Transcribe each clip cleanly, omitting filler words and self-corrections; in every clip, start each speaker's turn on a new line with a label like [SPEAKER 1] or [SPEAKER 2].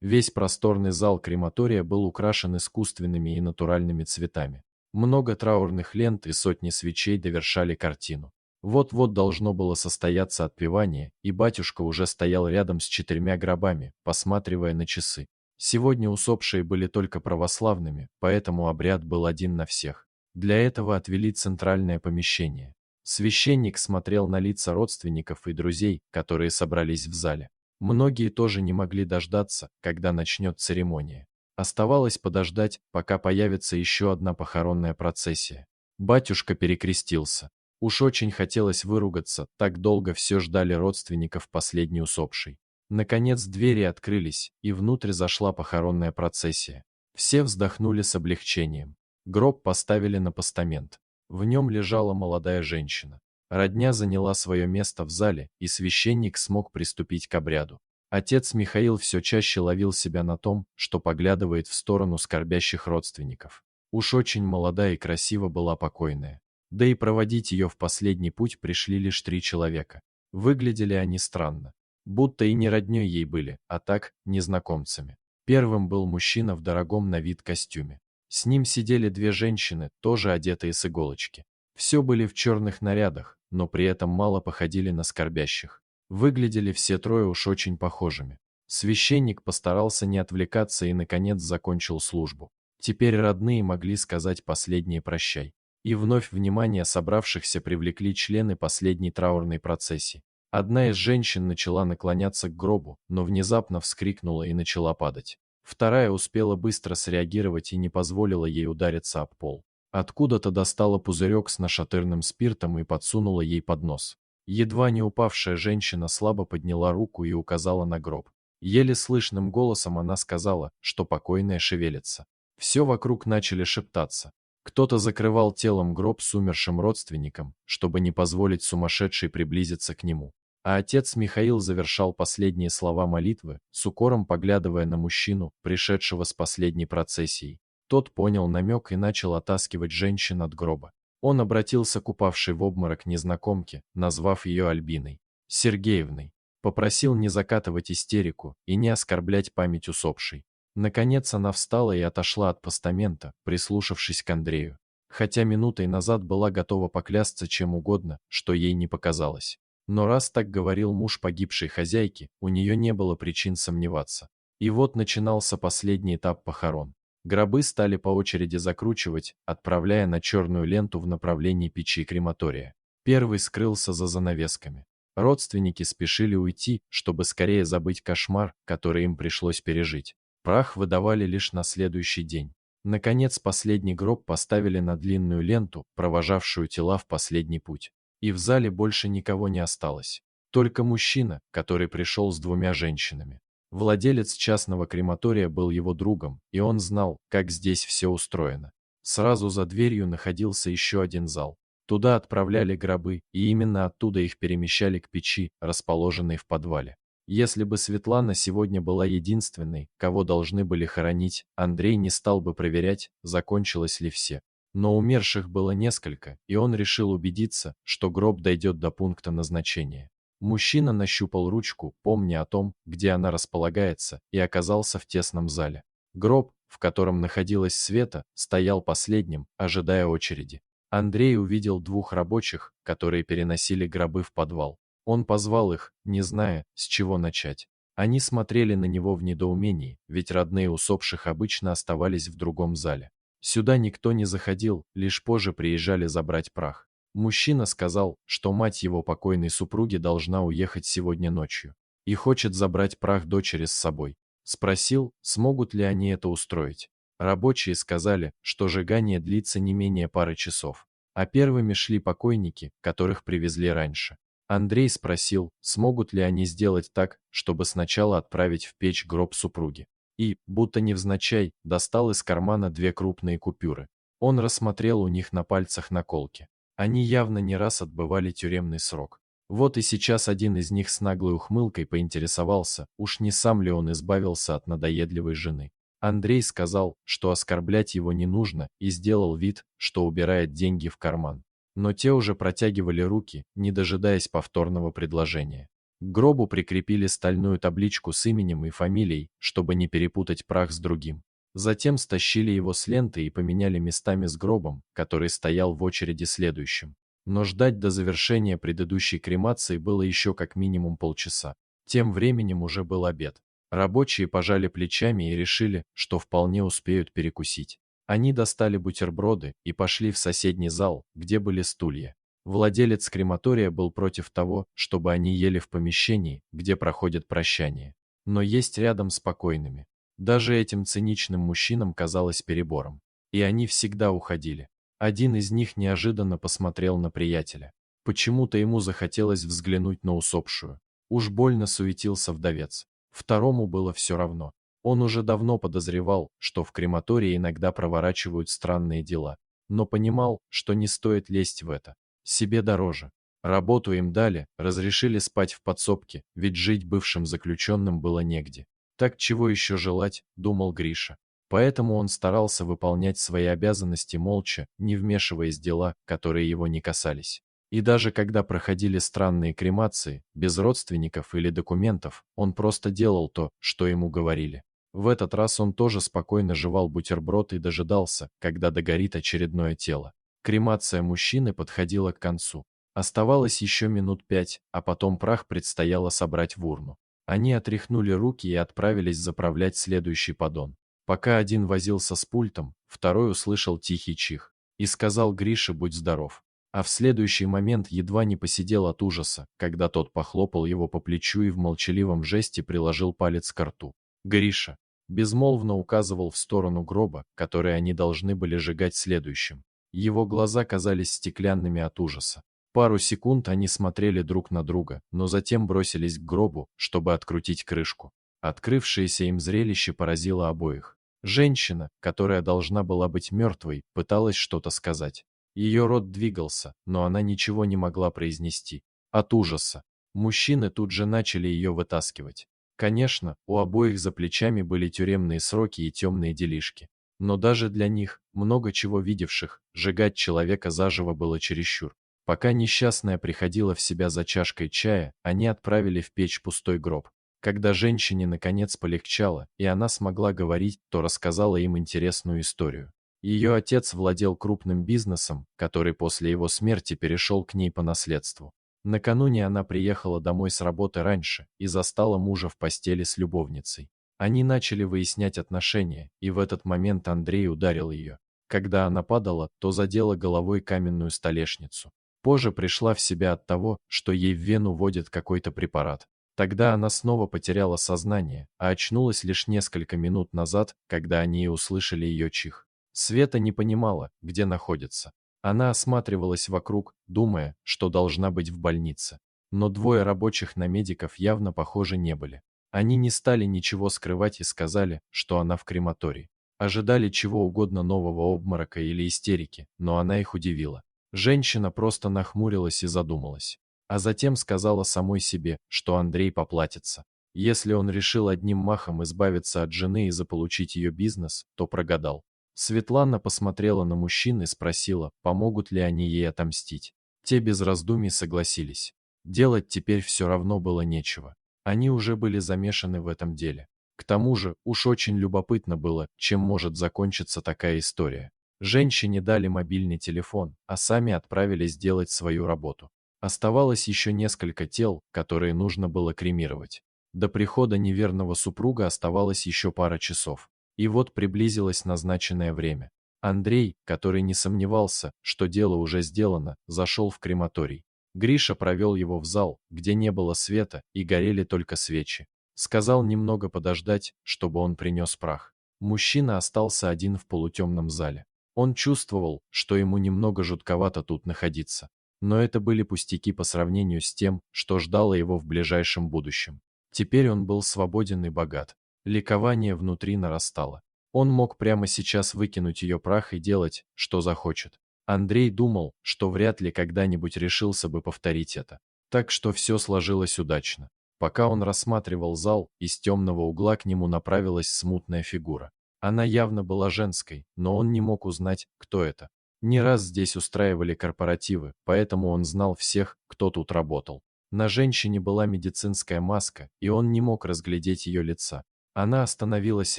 [SPEAKER 1] Весь просторный зал крематория был украшен искусственными и натуральными цветами. Много траурных лент и сотни свечей довершали картину. Вот-вот должно было состояться отпевание, и батюшка уже стоял рядом с 4 гробами, посматривая на часы. Сегодня усопшие были только православными, поэтому обряд был один на всех. Для этого отвели центральное помещение. Священник смотрел на лица родственников и друзей, которые собрались в зале. Многие тоже не могли дождаться, когда начнет церемония. Оставалось подождать, пока появится еще одна похоронная процессия. Батюшка перекрестился. Уж очень хотелось выругаться, так долго все ждали родственников последней усопшей. Наконец двери открылись, и внутрь зашла похоронная процессия. Все вздохнули с облегчением. Гроб поставили на постамент. В нем лежала молодая женщина. Родня заняла свое место в зале, и священник смог приступить к обряду. Отец Михаил все чаще ловил себя на том, что поглядывает в сторону скорбящих родственников. Уж очень молода и красива была покойная. Да и проводить ее в последний путь пришли лишь 3 человека. Выглядели они странно. Будто и не роднёй ей были, а так, незнакомцами. Первым был мужчина в дорогом на вид костюме. С ним сидели 2 женщины, тоже одетые с иголочки. Все были в черных нарядах, но при этом мало походили на скорбящих. Выглядели все трое уж очень похожими. Священник постарался не отвлекаться и, наконец, закончил службу. Теперь родные могли сказать последнее прощай. И вновь внимание собравшихся привлекли члены последней траурной процессии. Одна из женщин начала наклоняться к гробу, но внезапно вскрикнула и начала падать. Вторая успела быстро среагировать и не позволила ей удариться об пол. Откуда-то достала пузырек с нашатырным спиртом и подсунула ей под нос. Едва не упавшая женщина слабо подняла руку и указала на гроб. Еле слышным голосом она сказала, что покойная шевелится. Все вокруг начали шептаться. Кто-то закрывал телом гроб с умершим родственником, чтобы не позволить сумасшедшей приблизиться к нему. А отец Михаил завершал последние слова молитвы, с укором поглядывая на мужчину, пришедшего с последней процессией. Тот понял намек и начал оттаскивать женщин от гроба. Он обратился к упавшей в обморок незнакомке, назвав ее Альбиной Сергеевной. Попросил не закатывать истерику и не оскорблять память усопшей. Наконец она встала и отошла от постамента, прислушавшись к Андрею. Хотя минутой назад была готова поклясться чем угодно, что ей не показалось. Но раз так говорил муж погибшей хозяйки, у нее не было причин сомневаться. И вот начинался последний этап похорон. Гробы стали по очереди закручивать, отправляя на черную ленту в направлении печи крематория. Первый скрылся за занавесками. Родственники спешили уйти, чтобы скорее забыть кошмар, который им пришлось пережить. Прах выдавали лишь на следующий день. Наконец последний гроб поставили на длинную ленту, провожавшую тела в последний путь. И в зале больше никого не осталось. Только мужчина, который пришел с 2 женщинами. Владелец частного крематория был его другом, и он знал, как здесь все устроено. Сразу за дверью находился еще один зал. Туда отправляли гробы, и именно оттуда их перемещали к печи, расположенной в подвале. Если бы Светлана сегодня была единственной, кого должны были хоронить, Андрей не стал бы проверять, закончилось ли все. Но умерших было несколько, и он решил убедиться, что гроб дойдет до пункта назначения. Мужчина нащупал ручку, помня о том, где она располагается, и оказался в тесном зале. Гроб, в котором находилась Света, стоял последним, ожидая очереди. Андрей увидел 2 рабочих, которые переносили гробы в подвал. Он позвал их, не зная, с чего начать. Они смотрели на него в недоумении, ведь родные усопших обычно оставались в другом зале. Сюда никто не заходил, лишь позже приезжали забрать прах. Мужчина сказал, что мать его покойной супруги должна уехать сегодня ночью и хочет забрать прах дочери с собой. Спросил, смогут ли они это устроить. Рабочие сказали, что сжигание длится не менее пары часов. А первыми шли покойники, которых привезли раньше. Андрей спросил, смогут ли они сделать так, чтобы сначала отправить в печь гроб супруги. И, будто невзначай, достал из кармана 2 крупные купюры. Он рассмотрел у них на пальцах наколки. Они явно не раз отбывали тюремный срок. Вот и сейчас один из них с наглой ухмылкой поинтересовался, уж не сам ли он избавился от надоедливой жены. Андрей сказал, что оскорблять его не нужно, и сделал вид, что убирает деньги в карман. Но те уже протягивали руки, не дожидаясь повторного предложения. К гробу прикрепили стальную табличку с именем и фамилией, чтобы не перепутать прах с другим. Затем стащили его с ленты и поменяли местами с гробом, который стоял в очереди следующим. Но ждать до завершения предыдущей кремации было еще как минимум полчаса. Тем временем уже был обед. Рабочие пожали плечами и решили, что вполне успеют перекусить. Они достали бутерброды и пошли в соседний зал, где были стулья. Владелец крематория был против того, чтобы они ели в помещении, где проходит прощание. Но есть рядом с покойными. Даже этим циничным мужчинам казалось перебором. И они всегда уходили. Один из них неожиданно посмотрел на приятеля. Почему-то ему захотелось взглянуть на усопшую. Уж больно суетился вдовец. Второму было все равно. Он уже давно подозревал, что в крематории иногда проворачивают странные дела. Но понимал, что не стоит лезть в это. Себе дороже. Работу им дали, разрешили спать в подсобке, ведь жить бывшим заключенным было негде. Так чего еще желать, думал Гриша. Поэтому он старался выполнять свои обязанности молча, не вмешиваясь в дела, которые его не касались. И даже когда проходили странные кремации, без родственников или документов, он просто делал то, что ему говорили. В этот раз он тоже спокойно жевал бутерброд и дожидался, когда догорит очередное тело. Кремация мужчины подходила к концу. Оставалось еще минут 5, а потом прах предстояло собрать в урну. Они отряхнули руки и отправились заправлять следующий поддон. Пока один возился с пультом, второй услышал тихий чих и сказал Грише «будь здоров». А в следующий момент едва не посидел от ужаса, когда тот похлопал его по плечу и в молчаливом жесте приложил палец к рту. Гриша безмолвно указывал в сторону гроба, который они должны были сжигать следующим. Его глаза казались стеклянными от ужаса. Пару секунд они смотрели друг на друга, но затем бросились к гробу, чтобы открутить крышку. Открывшееся им зрелище поразило обоих. Женщина, которая должна была быть мертвой, пыталась что-то сказать. Ее рот двигался, но она ничего не могла произнести. От ужаса. Мужчины тут же начали ее вытаскивать. Конечно, у обоих за плечами были тюремные сроки и темные делишки. Но даже для них, много чего видевших, сжигать человека заживо было чересчур. Пока несчастная приходила в себя за чашкой чая, они отправили в печь пустой гроб. Когда женщине наконец полегчало, и она смогла говорить, то рассказала им интересную историю. Ее отец владел крупным бизнесом, который после его смерти перешел к ней по наследству. Накануне она приехала домой с работы раньше и застала мужа в постели с любовницей. Они начали выяснять отношения, и в этот момент Андрей ударил ее. Когда она падала, то задела головой каменную столешницу. Позже пришла в себя от того, что ей в вену вводят какой-то препарат. Тогда она снова потеряла сознание, а очнулась лишь несколько минут назад, когда они и услышали ее чих. Света не понимала, где находится. Она осматривалась вокруг, думая, что должна быть в больнице. Но двое рабочих на медиков явно похожи не были. Они не стали ничего скрывать и сказали, что она в крематории. Ожидали чего угодно нового обморока или истерики, но она их удивила. Женщина просто нахмурилась и задумалась. А затем сказала самой себе, что Андрей поплатится. Если он решил одним махом избавиться от жены и заполучить ее бизнес, то прогадал. Светлана посмотрела на мужчин и спросила, помогут ли они ей отомстить. Те без раздумий согласились. Делать теперь все равно было нечего. Они уже были замешаны в этом деле. К тому же, уж очень любопытно было, чем может закончиться такая история. Женщине дали мобильный телефон, а сами отправились делать свою работу. Оставалось еще несколько тел, которые нужно было кремировать. До прихода неверного супруга оставалось еще пара часов. И вот приблизилось назначенное время. Андрей, который не сомневался, что дело уже сделано, зашел в крематорий. Гриша провел его в зал, где не было света и горели только свечи. Сказал немного подождать, чтобы он принес прах. Мужчина остался один в полутемном зале. Он чувствовал, что ему немного жутковато тут находиться. Но это были пустяки по сравнению с тем, что ждало его в ближайшем будущем. Теперь он был свободен и богат. Ликование внутри нарастало. Он мог прямо сейчас выкинуть ее прах и делать, что захочет. Андрей думал, что вряд ли когда-нибудь решился бы повторить это. Так что все сложилось удачно. Пока он рассматривал зал, из темного угла к нему направилась смутная фигура. Она явно была женской, но он не мог узнать, кто это. Не раз здесь устраивали корпоративы, поэтому он знал всех, кто тут работал. На женщине была медицинская маска, и он не мог разглядеть ее лица. Она остановилась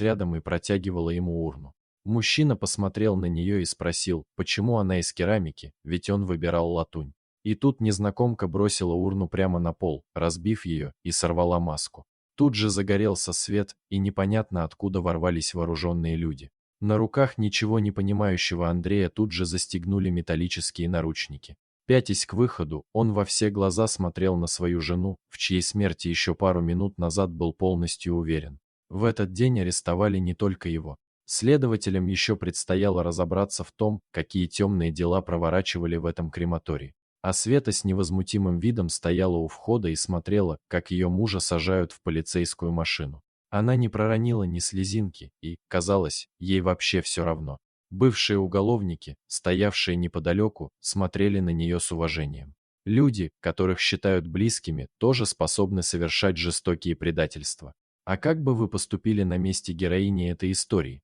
[SPEAKER 1] рядом и протягивала ему урну. Мужчина посмотрел на нее и спросил, почему она из керамики, ведь он выбирал латунь. И тут незнакомка бросила урну прямо на пол, разбив ее, и сорвала маску. Тут же загорелся свет, и непонятно откуда ворвались вооруженные люди. На руках ничего не понимающего Андрея тут же застегнули металлические наручники. Пятясь к выходу, он во все глаза смотрел на свою жену, в чьей смерти еще пару минут назад был полностью уверен. В этот день арестовали не только его. Следователям еще предстояло разобраться в том, какие темные дела проворачивали в этом крематории. А Света с невозмутимым видом стояла у входа и смотрела, как ее мужа сажают в полицейскую машину. Она не проронила ни слезинки, и, казалось, ей вообще все равно. Бывшие уголовники, стоявшие неподалеку, смотрели на нее с уважением. Люди, которых считают близкими, тоже способны совершать жестокие предательства. А как бы вы поступили на месте героини этой истории?